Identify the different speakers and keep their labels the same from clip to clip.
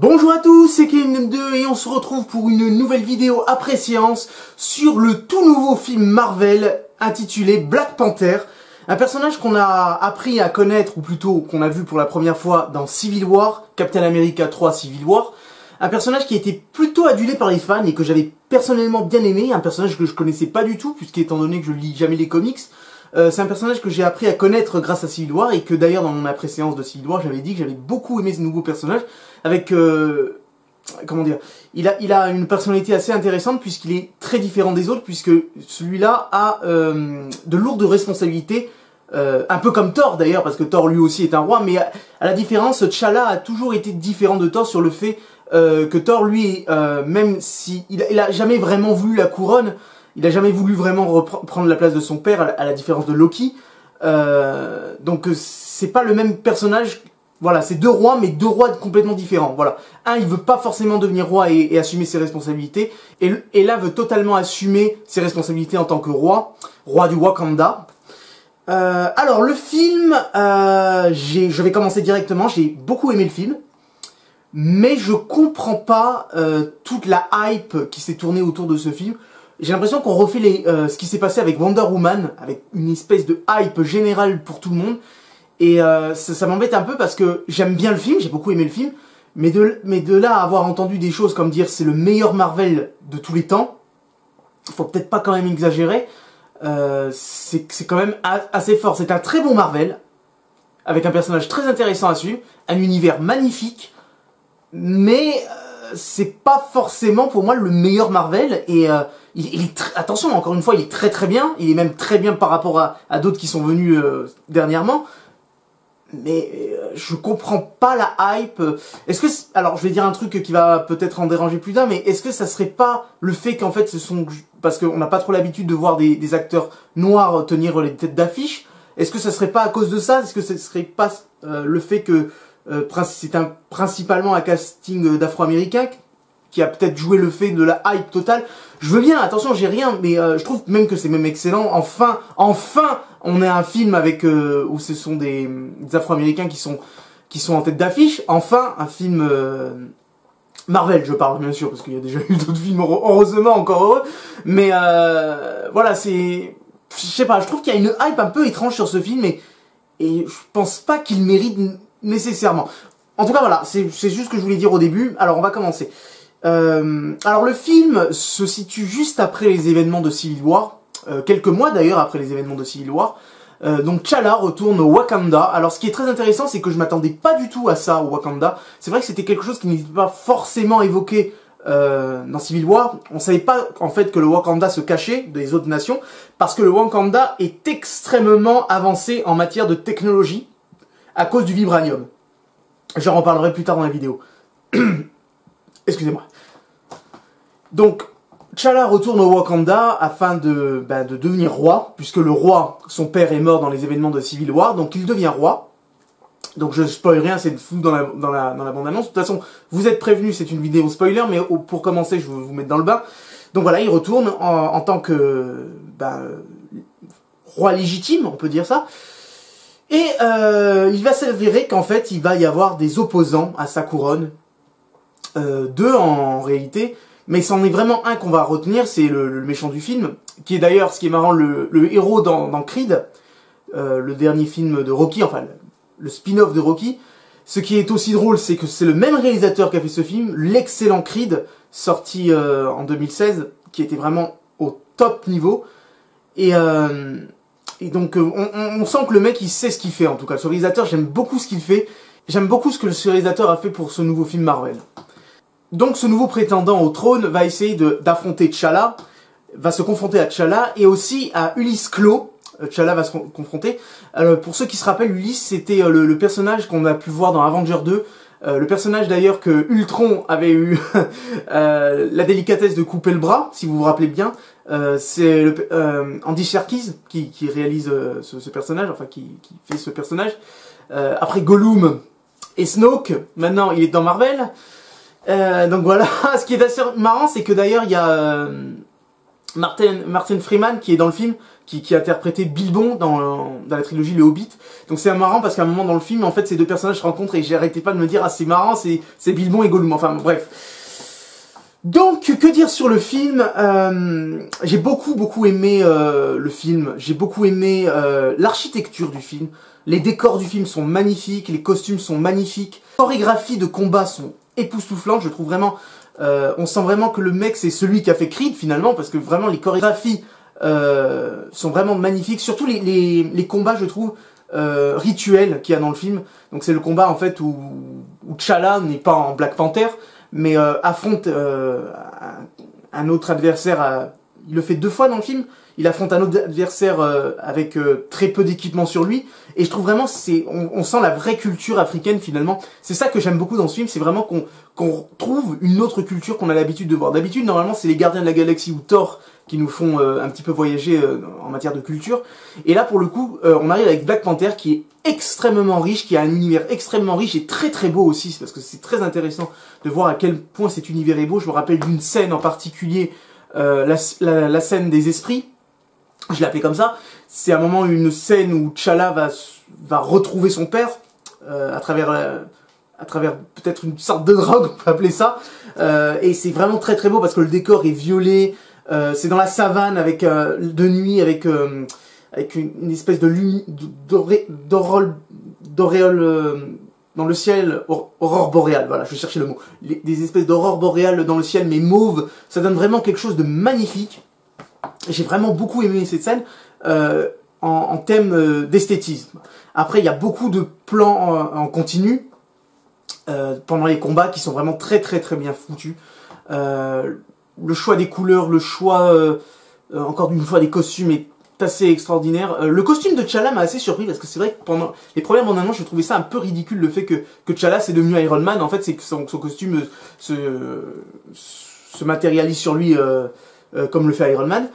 Speaker 1: Bonjour à tous, c'est KM2 et on se retrouve pour une nouvelle vidéo après séance sur le tout nouveau film Marvel intitulé Black Panther. Un personnage qu'on a appris à connaître, ou plutôt qu'on a vu pour la première fois dans Civil War, Captain America 3 Civil War. Un personnage qui a été plutôt adulé par les fans et que j'avais personnellement bien aimé. Un personnage que je connaissais pas du tout, puisqu'étant donné que je lis jamais les comics. C'est un personnage que j'ai appris à connaître grâce à Civil War et que d'ailleurs dans mon après-séance de Civil War j'avais dit que j'avais beaucoup aimé ce nouveau personnage avec comment dire, il a une personnalité assez intéressante puisqu'il est très différent des autres, puisque celui-là a de lourdes responsabilités, un peu comme Thor d'ailleurs, parce que Thor lui aussi est un roi, mais à la différence, T'Challa a toujours été différent de Thor sur le fait que Thor lui, même si il a jamais vraiment voulu la couronne, il a jamais voulu vraiment prendre la place de son père, à la différence de Loki. Donc c'est pas le même personnage. Voilà, c'est deux rois, mais deux rois complètement différents. Voilà, un il veut pas forcément devenir roi et assumer ses responsabilités, et là veut totalement assumer ses responsabilités en tant que roi du Wakanda. Alors le film, je vais commencer directement. J'ai beaucoup aimé le film, mais je comprends pas toute la hype qui s'est tournée autour de ce film. J'ai l'impression qu'on refait ce qui s'est passé avec Wonder Woman, avec une espèce de hype générale pour tout le monde. Et ça m'embête un peu parce que j'aime bien le film, j'ai beaucoup aimé le film, mais de là à avoir entendu des choses comme dire c'est le meilleur Marvel de tous les temps, faut peut-être pas quand même exagérer, c'est quand même assez fort. C'est un très bon Marvel, avec un personnage très intéressant à suivre, un univers magnifique, mais c'est pas forcément pour moi le meilleur Marvel, et attention, encore une fois, il est très très bien, il est même très bien par rapport à d'autres qui sont venus dernièrement, mais je comprends pas la hype. Est-ce que, alors je vais dire un truc qui va peut-être en déranger plus d'un, mais est-ce que ça serait pas le fait qu'en fait ce sont, parce qu'on n'a pas trop l'habitude de voir des acteurs noirs tenir les têtes d'affiche, est-ce que ça serait pas à cause de ça? Est-ce que ce serait pas le fait que c'est principalement un casting d'Afro-Américains qui a peut-être joué le fait de la hype totale? Je veux bien, attention, j'ai rien, mais je trouve même que c'est même excellent. Enfin, on a un film avec où ce sont des Afro-Américains qui sont en tête d'affiche. Enfin, un film Marvel, je parle bien sûr, parce qu'il y a déjà eu d'autres films, heureusement, encore heureux. Mais voilà, je sais pas, je trouve qu'il y a une hype un peu étrange sur ce film, et je pense pas qu'il mérite nécessairement. En tout cas, voilà, c'est juste ce que je voulais dire au début. Alors, on va commencer. Alors le film se situe juste après les événements de Civil War, quelques mois d'ailleurs après les événements de Civil War. Donc T'Challa retourne au Wakanda. Alors ce qui est très intéressant, c'est que je m'attendais pas du tout à ça au Wakanda. C'est vrai que c'était quelque chose qui n'était pas forcément évoqué dans Civil War. On savait pas en fait que le Wakanda se cachait des autres nations, parce que le Wakanda est extrêmement avancé en matière de technologie à cause du vibranium. J'en reparlerai plus tard dans la vidéo. Excusez-moi. Donc, T'Challa retourne au Wakanda afin de devenir roi, puisque le roi, son père, est mort dans les événements de Civil War, donc il devient roi. Donc je spoil rien, c'est fou dans la bande-annonce. De toute façon, vous êtes prévenus, c'est une vidéo spoiler, mais pour commencer, je vais vous mettre dans le bain. Donc voilà, il retourne en tant que roi légitime, on peut dire ça. Et il va s'avérer qu'en fait, il va y avoir des opposants à sa couronne. Deux en réalité, mais c'en est vraiment un qu'on va retenir, c'est le méchant du film, qui est d'ailleurs, ce qui est marrant, le héros dans Creed, le dernier film de Rocky, enfin le spin-off de Rocky. Ce qui est aussi drôle, c'est que c'est le même réalisateur qui a fait ce film, l'excellent Creed, sorti en 2016, qui était vraiment au top niveau, et donc on sent que le mec il sait ce qu'il fait, en tout cas. Ce réalisateur, j'aime beaucoup ce qu'il fait, j'aime beaucoup ce que ce réalisateur a fait pour ce nouveau film Marvel. Donc ce nouveau prétendant au trône va essayer d'affronter T'Challa, va se confronter à T'Challa et aussi à Ulysse Klaue. T'Challa va se confronter. Pour ceux qui se rappellent, Ulysse c'était le personnage qu'on a pu voir dans Avengers 2. Le personnage d'ailleurs que Ultron avait eu la délicatesse de couper le bras, si vous vous rappelez bien. C'est Andy Serkis qui réalise ce personnage, enfin qui fait ce personnage. Après Gollum et Snoke, maintenant il est dans Marvel. Donc voilà, ce qui est assez marrant, c'est que d'ailleurs il y a Martin Freeman qui est dans le film, qui a interprété Bilbon dans la trilogie Le Hobbit. Donc c'est marrant parce qu'à un moment dans le film, en fait, ces deux personnages se rencontrent et j'arrêtais pas de me dire ah c'est marrant, c'est Bilbon et Gollum. Enfin bref. Donc que dire sur le film? J'ai beaucoup aimé le film. J'ai beaucoup aimé l'architecture du film. Les décors du film sont magnifiques, les costumes sont magnifiques, les chorégraphies de combat sont époustouflantes. Je trouve vraiment, on sent vraiment que le mec c'est celui qui a fait Creed finalement, parce que vraiment les chorégraphies sont vraiment magnifiques. Surtout les combats, je trouve, rituels qu'il y a dans le film. Donc c'est le combat en fait où T'Challa n'est pas en Black Panther, mais affronte un autre adversaire. Il le fait 2 fois dans le film. Il affronte un autre adversaire avec très peu d'équipement sur lui. Et je trouve vraiment, on sent la vraie culture africaine finalement. C'est ça que j'aime beaucoup dans ce film, c'est vraiment qu'on trouve une autre culture qu'on a l'habitude de voir. D'habitude, normalement, c'est les Gardiens de la Galaxie ou Thor qui nous font un petit peu voyager en matière de culture. Et là, pour le coup, on arrive avec Black Panther qui est extrêmement riche, qui a un univers extrêmement riche et très beau aussi, parce que c'est très intéressant de voir à quel point cet univers est beau. Je me rappelle d'une scène en particulier, la scène des esprits. Je l'ai appelé comme ça. C'est un moment, une scène où T'Challa va retrouver son père à travers peut-être une sorte de drogue, on peut appeler ça. Et c'est vraiment très beau parce que le décor est violet. C'est dans la savane avec de nuit avec une espèce d'auréole dans le ciel, aurore boréale, voilà, je vais chercher le mot. Des espèces d'aurore boréale dans le ciel, mais mauve. Ça donne vraiment quelque chose de magnifique. J'ai vraiment beaucoup aimé cette scène en thème d'esthétisme. Après, il y a beaucoup de plans en continu pendant les combats qui sont vraiment très bien foutus. Le choix des couleurs, le choix, encore une fois, des costumes est assez extraordinaire. Le costume de T'Challa m'a assez surpris parce que c'est vrai que pendant les premières bandes annonces, je trouvais ça un peu ridicule le fait que T'Challa c'est devenu Iron Man. En fait, c'est que son costume se matérialise sur lui comme le fait Iron Man.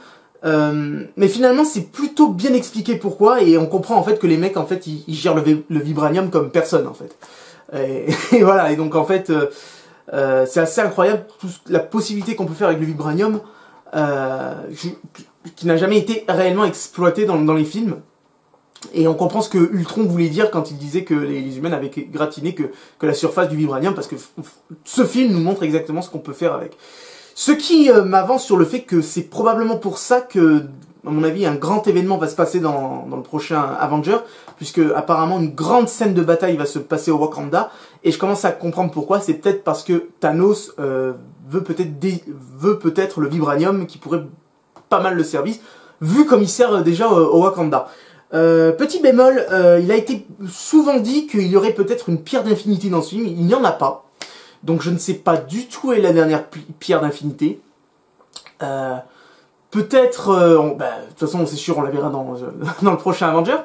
Speaker 1: Mais finalement c'est plutôt bien expliqué pourquoi, et on comprend en fait que les mecs en fait ils gèrent le vibranium comme personne en fait. Et voilà, et donc en fait c'est assez incroyable la possibilité qu'on peut faire avec le vibranium qui n'a jamais été réellement exploité dans les films. Et on comprend ce que Ultron voulait dire quand il disait que les humains avaient gratiné que la surface du vibranium, parce que ce film nous montre exactement ce qu'on peut faire avec. Ce qui m'avance sur le fait que c'est probablement pour ça que, à mon avis, un grand événement va se passer dans le prochain Avenger, puisque apparemment une grande scène de bataille va se passer au Wakanda, et je commence à comprendre pourquoi. C'est peut-être parce que Thanos veut peut-être le vibranium qui pourrait pas mal le servir, vu comme il sert déjà au Wakanda. Petit bémol, il a été souvent dit qu'il y aurait peut-être une pierre d'infinité dans ce film. Il n'y en a pas. Donc je ne sais pas du tout où est la dernière pierre d'infinité. Peut-être, de toute façon c'est sûr on la verra dans le prochain Avenger.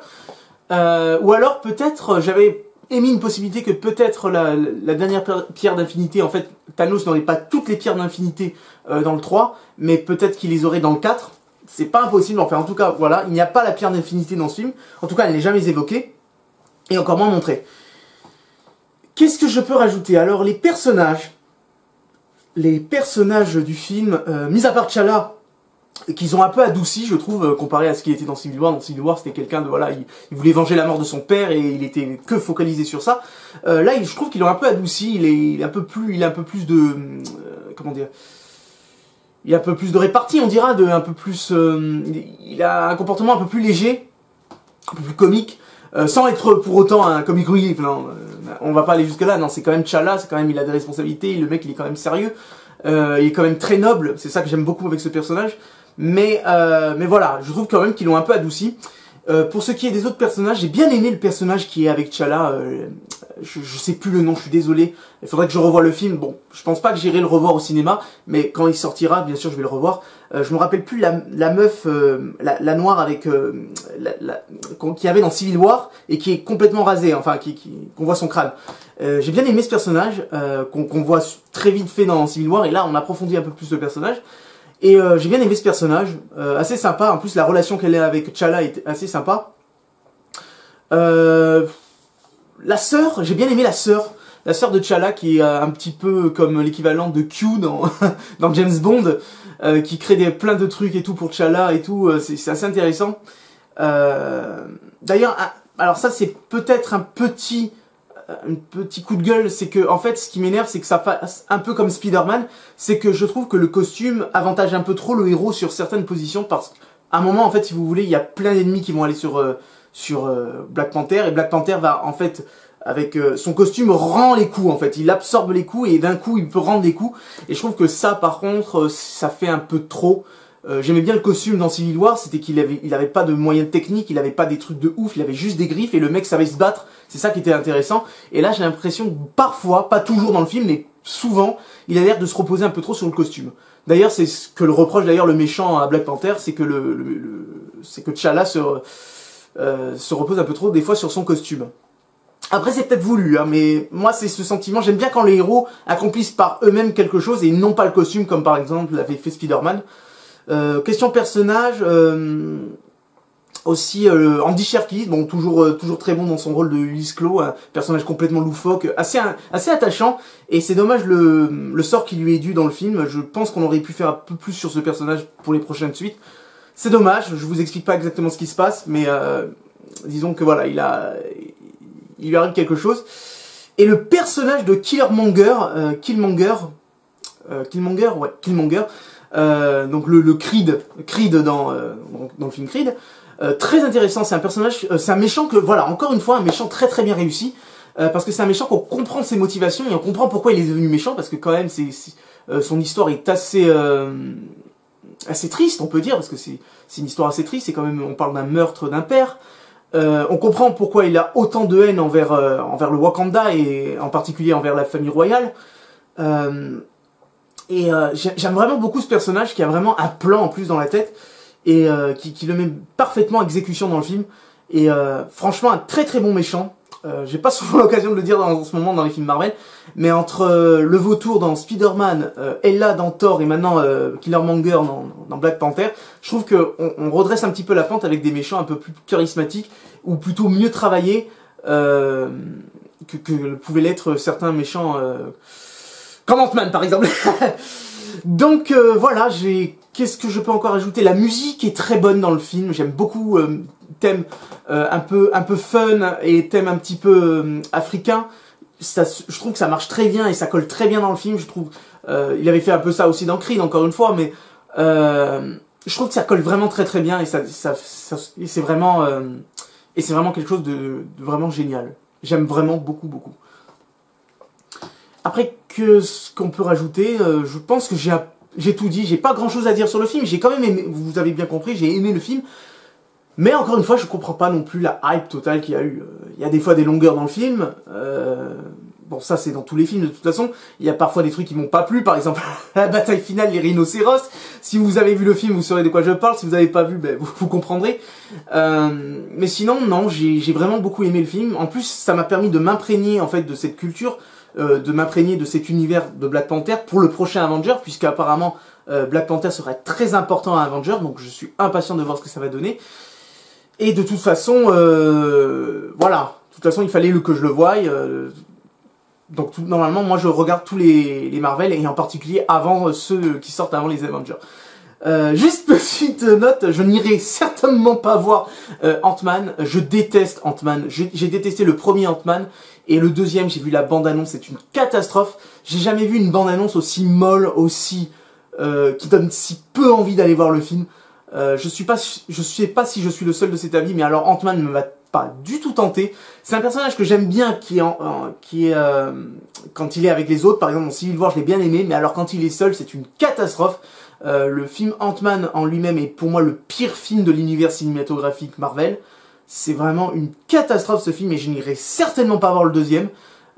Speaker 1: Ou alors peut-être, j'avais émis une possibilité que peut-être la dernière pierre d'infinité, en fait Thanos n'aurait pas toutes les pierres d'infinité dans le 3, mais peut-être qu'il les aurait dans le 4. C'est pas impossible, enfin en tout cas voilà, il n'y a pas la pierre d'infinité dans ce film. En tout cas elle n'est jamais évoquée, et encore moins montrée. Qu'est-ce que je peux rajouter? Alors les personnages du film, mis à part T'Challa, qu'ils ont un peu adouci, je trouve, comparé à ce qu'il était dans Civil War. Dans Civil War, c'était quelqu'un de, voilà, il voulait venger la mort de son père et il était que focalisé sur ça. Là, je trouve qu'ils l'ont un peu adouci, il a un peu plus de, comment dire, il a un peu plus de répartie, on dira, il a un comportement un peu plus léger, un peu plus comique. Sans être pour autant un comic relief, non, on va pas aller jusque là, non, c'est quand même T'Challa, c'est quand même, il a des responsabilités, le mec il est quand même sérieux, il est quand même très noble, c'est ça que j'aime beaucoup avec ce personnage, mais voilà, je trouve quand même qu'ils l'ont un peu adouci. Pour ce qui est des autres personnages, j'ai bien aimé le personnage qui est avec T'Challa, je sais plus le nom, je suis désolé, il faudrait que je revoie le film. Bon, je pense pas que j'irai le revoir au cinéma, mais quand il sortira, bien sûr je vais le revoir. Je me rappelle plus la meuf, la noire avec qui avait dans Civil War et qui est complètement rasée, enfin qu'on voit son crâne. J'ai bien aimé ce personnage qu'on voit très vite fait dans Civil War, et là on approfondit un peu plus le personnage. Et j'ai bien aimé ce personnage, assez sympa. En plus la relation qu'elle a avec T'Challa est assez sympa. La sœur, j'ai bien aimé la sœur. la sœur de T'Challa qui est un petit peu comme l'équivalent de Q dans, dans James Bond, qui crée plein de trucs et tout pour T'Challa et tout, c'est assez intéressant. D'ailleurs, alors ça c'est peut-être un petit coup de gueule, c'est que en fait ce qui m'énerve c'est que ça fasse un peu comme Spider-Man, c'est que je trouve que le costume avantage un peu trop le héros sur certaines positions, parce qu'à un moment en fait si vous voulez il y a plein d'ennemis qui vont aller sur Black Panther, et Black Panther va en fait avec son costume rend les coups en fait, il absorbe les coups et d'un coup il peut rendre les coups, et je trouve que ça par contre ça fait un peu trop. J'aimais bien le costume dans Civil War, c'était qu'il avait pas de moyens techniques, il avait pas des trucs de ouf, il avait juste des griffes et le mec savait se battre, c'est ça qui était intéressant. Et là j'ai l'impression que parfois, pas toujours dans le film, mais souvent, il a l'air de se reposer un peu trop sur le costume. D'ailleurs c'est ce que le reproche d'ailleurs le méchant à Black Panther, c'est que c'est que T'Challa se repose un peu trop des fois sur son costume. Après c'est peut-être voulu, hein, mais moi c'est ce sentiment, j'aime bien quand les héros accomplissent par eux-mêmes quelque chose et non pas le costume, comme par exemple l'avait fait Spider-Man. Question personnage, aussi Andy Serkis, bon toujours très bon dans son rôle de Ulysse Klaue, un personnage complètement loufoque, assez attachant, et c'est dommage le sort qui lui est dû dans le film. Je pense qu'on aurait pu faire un peu plus sur ce personnage pour les prochaines suites. C'est dommage, je vous explique pas exactement ce qui se passe, mais disons que voilà, il lui arrive quelque chose. Et le personnage de Killmonger, donc le Creed dans le film Creed, très intéressant. C'est un personnage, c'est un méchant que, voilà, encore une fois, un méchant très très bien réussi, parce que c'est un méchant qu'on comprend ses motivations et on comprend pourquoi il est devenu méchant, parce que quand même son histoire est assez triste, on peut dire, parce que c'est une histoire assez triste. C'est quand même, on parle d'un meurtre d'un père. On comprend pourquoi il a autant de haine envers le Wakanda et en particulier envers la famille royale. J'aime vraiment beaucoup ce personnage qui a vraiment un plan en plus dans la tête et qui le met parfaitement à exécution dans le film. Et franchement un très très bon méchant. J'ai pas souvent l'occasion de le dire en ce moment dans les films Marvel, mais entre le vautour dans Spider-Man, Ella dans Thor et maintenant Killmonger dans Black Panther, je trouve qu'on redresse un petit peu la pente avec des méchants un peu plus charismatiques ou plutôt mieux travaillés que pouvaient l'être certains méchants comme Ant-Man par exemple. Donc voilà, qu'est-ce que je peux encore ajouter? La musique est très bonne dans le film, j'aime beaucoup thème un peu fun et thème un petit peu africain. Je trouve que ça marche très bien et ça colle très bien dans le film. Je trouve il avait fait un peu ça aussi dans Creed encore une fois, mais je trouve que ça colle vraiment très très bien et c'est vraiment quelque chose de vraiment génial. J'aime vraiment beaucoup. Après, ce qu'on peut rajouter, je pense que j'ai tout dit, j'ai pas grand chose à dire sur le film, j'ai quand même aimé, vous avez bien compris, j'ai aimé le film, mais encore une fois, je comprends pas non plus la hype totale qu'il y a eu. Il y a des fois des longueurs dans le film, bon ça c'est dans tous les films de toute façon, il y a parfois des trucs qui m'ont pas plu, par exemple la bataille finale, les rhinocéros. Si vous avez vu le film, vous saurez de quoi je parle, si vous n'avez pas vu, ben, vous comprendrez. Mais sinon, non, j'ai vraiment beaucoup aimé le film, en plus ça m'a permis de m'imprégner en fait de cette culture, de m'imprégner de cet univers de Black Panther pour le prochain Avenger, puisque apparemment Black Panther sera très important à Avenger, donc je suis impatient de voir ce que ça va donner. Et de toute façon, voilà, de toute façon il fallait que je le voie, donc normalement moi je regarde tous les Marvel, et en particulier avant ceux qui sortent avant les Avengers. Juste petite note, je n'irai certainement pas voir Ant-Man, je déteste Ant-Man, j'ai détesté le premier Ant-Man, et le deuxième, j'ai vu la bande-annonce, c'est une catastrophe. J'ai jamais vu une bande-annonce aussi molle, qui donne si peu envie d'aller voir le film. Je sais pas si je suis le seul de cet avis, mais alors Ant-Man ne m'a pas du tout tenté. C'est un personnage que j'aime bien, quand il est avec les autres, par exemple dans Civil War, je l'ai bien aimé, mais alors quand il est seul, c'est une catastrophe. Le film Ant-Man en lui-même est pour moi le pire film de l'univers cinématographique Marvel. C'est vraiment une catastrophe ce film, et je n'irai certainement pas voir le deuxième,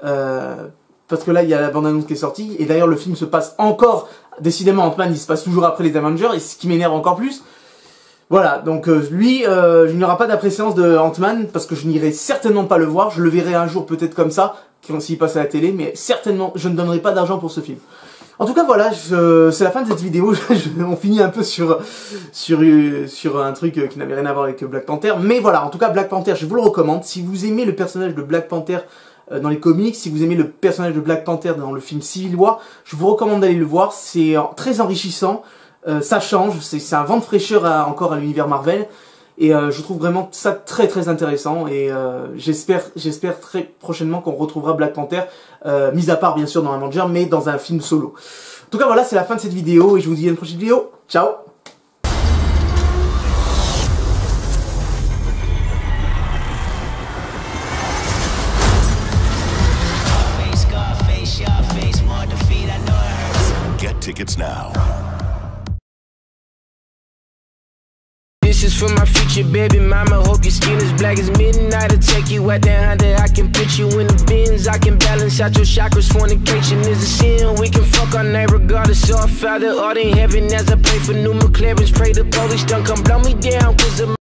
Speaker 1: parce que là il y a la bande-annonce qui est sortie, et d'ailleurs le film se passe encore, décidément Ant-Man il se passe toujours après les Avengers, et ce qui m'énerve encore plus. Voilà, donc lui, il n'y aura pas d'après-séance de Ant-Man, parce que je n'irai certainement pas le voir, je le verrai un jour peut-être comme ça, s'il passe à la télé, mais certainement je ne donnerai pas d'argent pour ce film. En tout cas voilà, c'est la fin de cette vidéo. On finit un peu sur un truc qui n'avait rien à voir avec Black Panther, mais voilà, en tout cas Black Panther je vous le recommande. Si vous aimez le personnage de Black Panther, dans les comics. Si vous aimez le personnage de Black Panther dans le film Civil War, je vous recommande d'aller le voir. C'est très enrichissant, ça change, c'est un vent de fraîcheur encore à l'univers Marvel. Et je trouve vraiment ça très très intéressant et j'espère très prochainement qu'on retrouvera Black Panther, mis à part bien sûr dans Avengers, mais dans un film solo. En tout cas voilà, c'est la fin de cette vidéo et je vous dis à une prochaine vidéo. Ciao.
Speaker 2: Get tickets now.
Speaker 3: This is for my future baby mama. Hope your skin is black as midnight. I'll take you out there under. I can put you in the bins. I can balance out your chakras. Fornication is a sin. We can fuck all night regardless. Our Father art in heaven as I pray for new McLarens. Pray the police don't come blow me down 'cause of